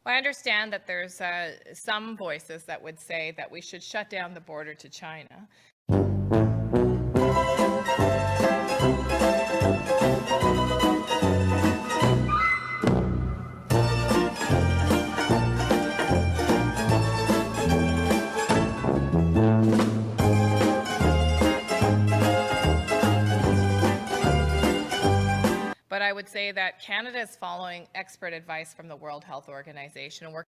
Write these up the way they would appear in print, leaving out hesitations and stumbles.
Well, I understand that there's some voices that would say that we should shut down the border to China. But I would say that Canada is following expert advice from the World Health Organization and working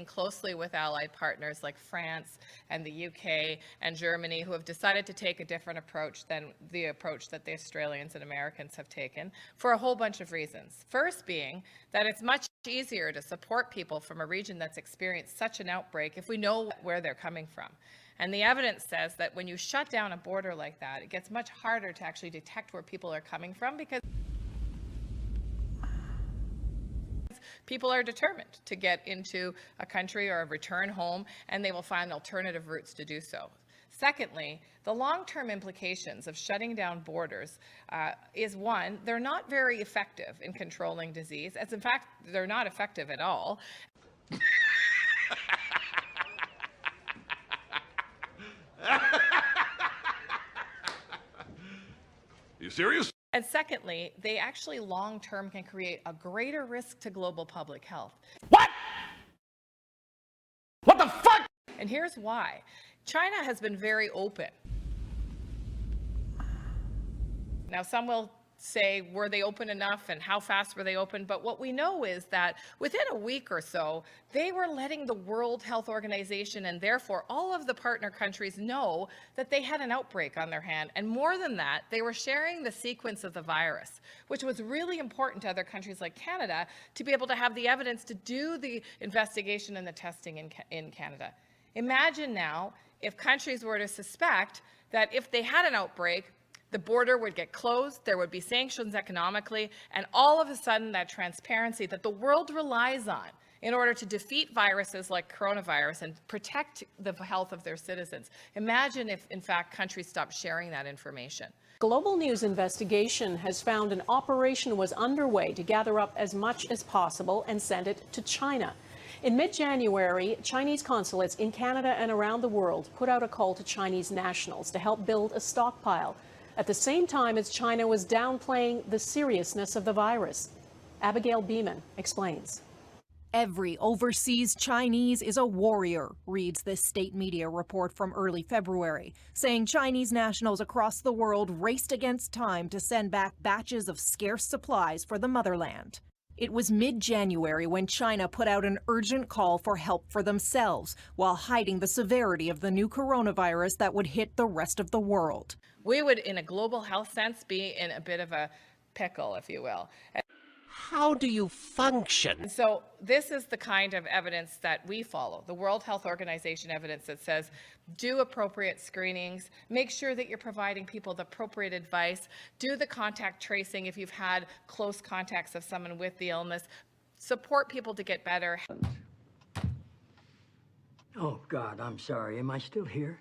closely with allied partners like France and the UK and Germany, who have decided to take a different approach than the approach that the Australians and Americans have taken for a whole bunch of reasons. First being that it's much easier to support people from a region that's experienced such an outbreak if we know where they're coming from. And the evidence says that when you shut down a border like that, it gets much harder to actually detect where people are coming from, because people are determined to get into a country or return home, and they will find alternative routes to do so. Secondly, the long-term implications of shutting down borders is, one, they're not very effective in controlling disease, as in fact, they're not effective at all. You serious? And secondly, they actually long-term can create a greater risk to global public health. What? What the fuck? And here's why. China has been very open. Now, some will say, were they open enough and how fast were they open? But what we know is that within a week or so, they were letting the World Health Organization and therefore all of the partner countries know that they had an outbreak on their hand. And more than that, they were sharing the sequence of the virus, which was really important to other countries like Canada to be able to have the evidence to do the investigation and the testing in Canada. Imagine now if countries were to suspect that if they had an outbreak, the border would get closed, there would be sanctions economically, and all of a sudden that transparency that the world relies on in order to defeat viruses like coronavirus and protect the health of their citizens. Imagine if, in fact, countries stopped sharing that information. Global News investigation has found an operation was underway to gather up as much as possible and send it to China. In mid-January, Chinese consulates in Canada and around the world put out a call to Chinese nationals to help build a stockpile, at the same time as China was downplaying the seriousness of the virus. Abigail Beeman explains. Every overseas Chinese is a warrior, reads this state media report from early February, saying Chinese nationals across the world raced against time to send back batches of scarce supplies for the motherland. It was mid-January when China put out an urgent call for help for themselves while hiding the severity of the new coronavirus that would hit the rest of the world. We would, in a global health sense, be in a bit of a pickle, if you will. How do you function? And so this is the kind of evidence that we follow, the World Health Organization evidence that says do appropriate screenings, make sure that you're providing people the appropriate advice, do the contact tracing if you've had close contacts of someone with the illness, support people to get better. Oh, God, I'm sorry. Am I still here?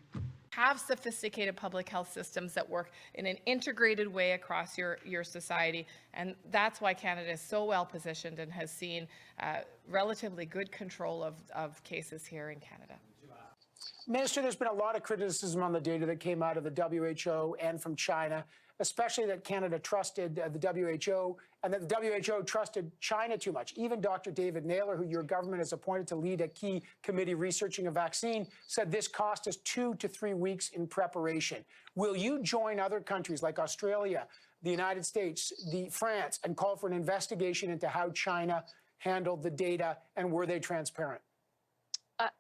Have sophisticated public health systems that work in an integrated way across your society. And that's why Canada is so well positioned and has seen relatively good control of cases here in Canada. Minister, there's been a lot of criticism on the data that came out of the WHO and from China, especially that Canada trusted the WHO and that the WHO trusted China too much. Even Dr. David Naylor, who your government has appointed to lead a key committee researching a vaccine, said this cost us 2 to 3 weeks in preparation. Will you join other countries like Australia, the United States, France, and call for an investigation into how China handled the data and were they transparent?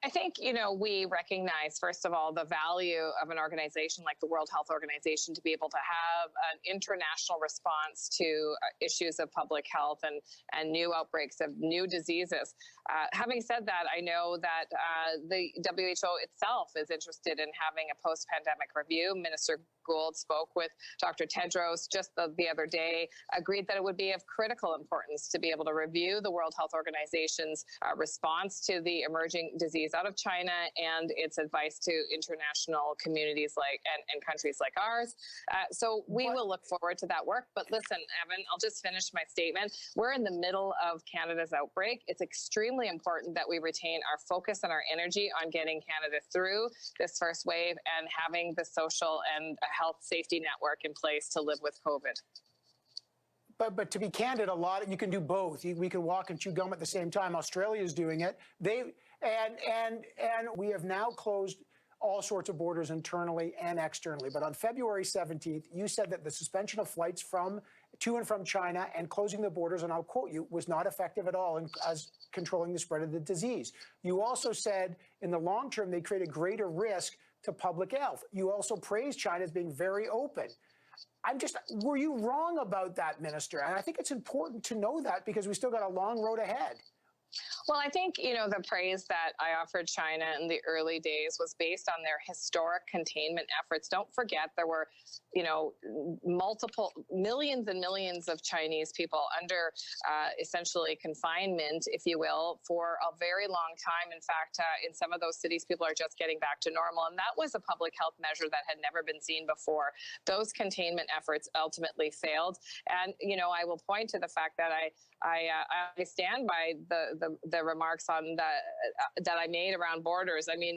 I think, we recognize, first of all, the value of an organization like the World Health Organization to be able to have an international response to issues of public health and new outbreaks of new diseases. Having said that, I know that the WHO itself is interested in having a post-pandemic review. Minister Gould spoke with Dr. Tedros just the other day, agreed that it would be of critical importance to be able to review the World Health Organization's response to the emerging disease out of China and its advice to international communities and countries like ours. So we will look forward to that work. But listen, Evan, I'll just finish my statement. We're in the middle of Canada's outbreak. It's extremely important that we retain our focus and our energy on getting Canada through this first wave and having the social and health safety network in place to live with COVID. But to be candid, you can do both. We can walk and chew gum at the same time. Australia is doing it. And we have now closed all sorts of borders internally and externally. But on February 17th, you said that the suspension of flights to and from China and closing the borders, and I'll quote you, was not effective at all as controlling the spread of the disease. You also said in the long term, they create a greater risk to public health. You also praised China as being very open. Were you wrong about that, Minister? And I think it's important to know that because we still got a long road ahead. Well, I think, the praise that I offered China in the early days was based on their historic containment efforts. Don't forget, there were, multiple millions and millions of Chinese people under essentially confinement, if you will, for a very long time. In fact, in some of those cities, people are just getting back to normal. And that was a public health measure that had never been seen before. Those containment efforts ultimately failed. And, I will point to the fact that I stand by the remarks on that I made around borders. I mean,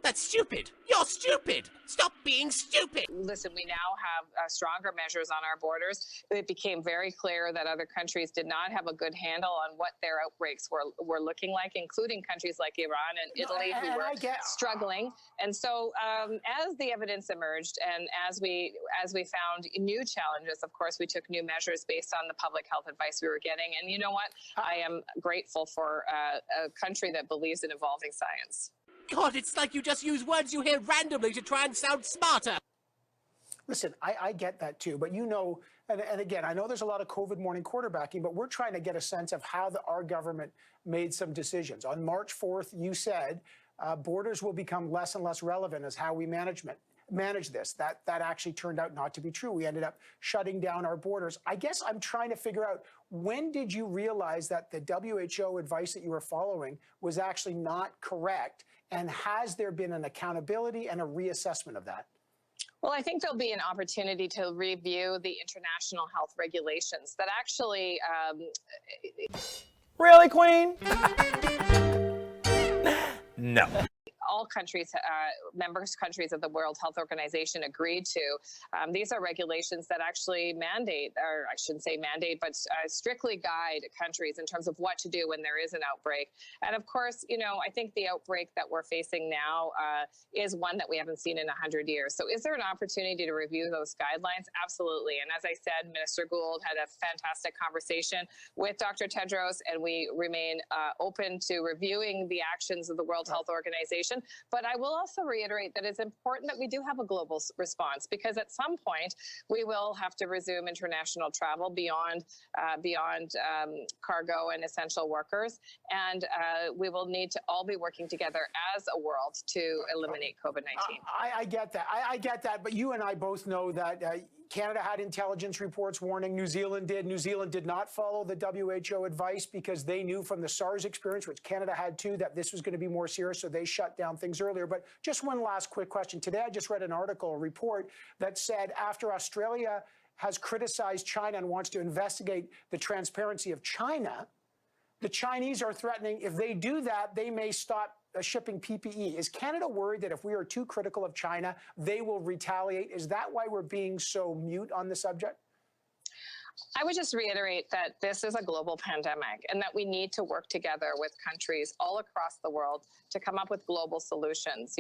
That's stupid. You're stupid. Stop being stupid. Listen, we now have stronger measures on our borders. It became very clear that other countries did not have a good handle on what their outbreaks were looking like, including countries like Iran and Italy who were struggling. And so as the evidence emerged and as we found new challenges, of course, we took new measures based on the public health advice we were getting. And you know what? I am grateful for a country that believes in evolving science. God, it's like you just use words you hear randomly to try and sound smarter. Listen, I get that too, but and again, I know there's a lot of COVID morning quarterbacking, but we're trying to get a sense of how our government made some decisions. On March 4th, you said borders will become less and less relevant as how we manage this. That actually turned out not to be true. We ended up shutting down our borders. I guess I'm trying to figure out, when did you realize that the WHO advice that you were following was actually not correct? And has there been an accountability and a reassessment of that? Well, I think there'll be an opportunity to review the international health regulations that actually... Really, Queen? No. All countries, countries of the World Health Organization agreed to. These are regulations that actually mandate, or I shouldn't say mandate, but strictly guide countries in terms of what to do when there is an outbreak. And of course, I think the outbreak that we're facing now is one that we haven't seen in 100 years. So is there an opportunity to review those guidelines? Absolutely. And as I said, Minister Gould had a fantastic conversation with Dr. Tedros, and we remain open to reviewing the actions of the World Health Organization. But I will also reiterate that it's important that we do have a global response, because at some point we will have to resume international travel beyond cargo and essential workers, and we will need to all be working together as a world to eliminate COVID-19. I get that. I get that. But you and I both know that Canada had intelligence reports warning. New Zealand did. New Zealand did not follow the WHO advice because they knew from the SARS experience, which Canada had too, that this was going to be more serious, so they shut down things earlier. But just one last quick question. Today I just read an article, a report that said after Australia has criticized China and wants to investigate the transparency of China, the Chinese are threatening if they do that, they may stop shipping PPE. Is Canada worried that if we are too critical of China, they will retaliate? Is that why we're being so mute on the subject? I would just reiterate that this is a global pandemic and that we need to work together with countries all across the world to come up with global solutions.